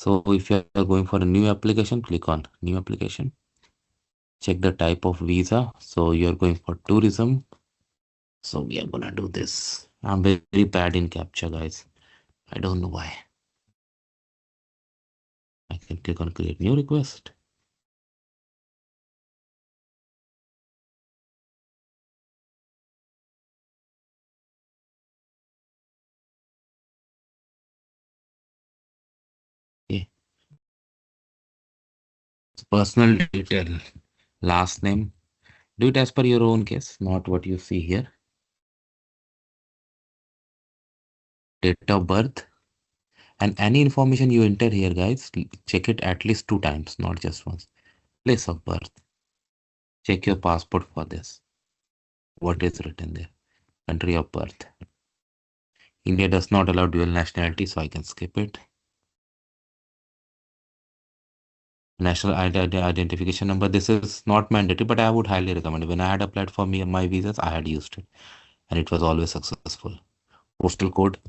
So if you are going for a new application, click on new application. Check the type of visa. So you are going for tourism. So we are gonna do this. I'm very bad in captcha, guys. I don't know why. I can click on create new request. Okay. Personal detail, last name. Do it as per your own case, not what you see here. Date of birth. And any information you enter here, guys, check it at least 2 times, not just once. Place of birth. Check your passport for this. What is written there? Country of birth. India does not allow dual nationality, so I can skip it. National identification number. This is not mandatory, but I would highly recommend it. When I had applied for my visas, I had used it, and it was always successful. Postal code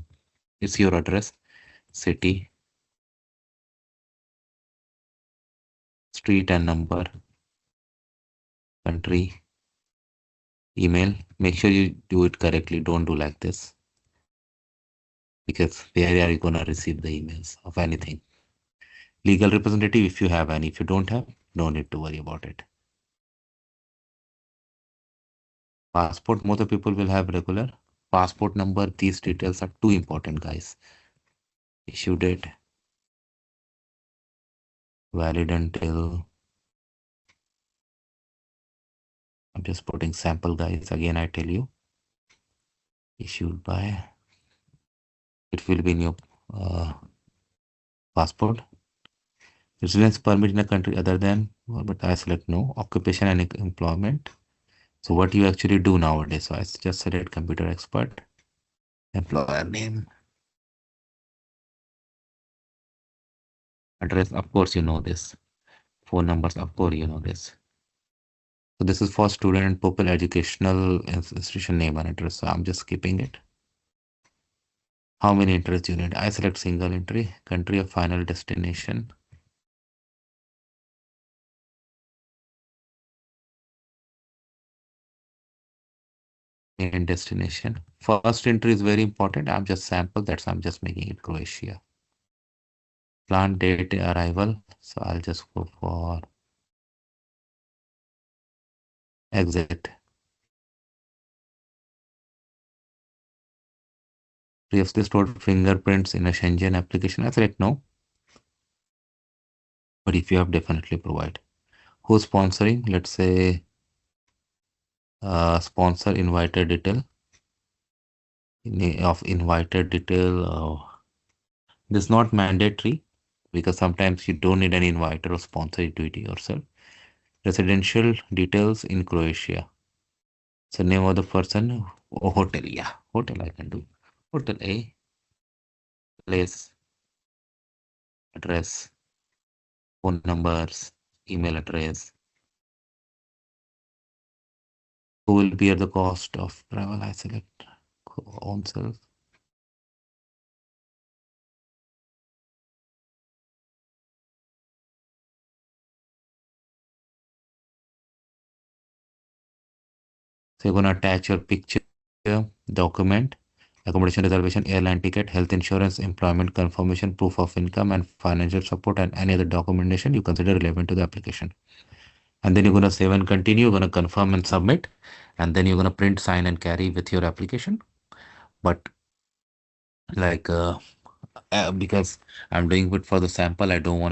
is your address, city, street and number, country, email. Make sure you do it correctly. Don't do like this, because where are you gonna receive the emails of anything? Legal representative, if you have any. If you don't have, no need to worry about it. Passport, most of the people will have regular. Passport number, these details are too important, guys. Issue date, valid until, I'm just putting sample, guys. Again, I tell you, issued by, it will be in your passport. Residence permit in a country other than, but I select no. Occupation and employment. So what you actually do nowadays. So I just select computer expert, employer name, address. Of course, you know this. Phone numbers, of course, you know this. So this is for student and pupil educational institution name and address. So I'm just skipping it. How many entries you need? I select single entry, country of final destination. And destination. First entry is very important. I'm just sample. I'm just making it Croatia. Planned date arrival. So I'll just go for exit. Previously stored fingerprints in a Schengen application. I select no. But if you have, definitely provide. Who's sponsoring? Let's say sponsor invited detail. Of invited detail. This is not mandatory, because sometimes you don't need an inviter or sponsor, you do it yourself. Residential details in Croatia. So name of the person, hotel, yeah, hotel I can do. Hotel A, place, address, phone numbers, email address. Who will bear the cost of travel? I select own self. So you're gonna attach your picture, document, accommodation reservation, airline ticket, health insurance, employment confirmation, proof of income, and financial support, and any other documentation you consider relevant to the application. And then you're gonna save and continue. You're gonna confirm and submit, and then you're gonna print, sign, and carry with your application. But like because I'm doing it for the sample, I don't want to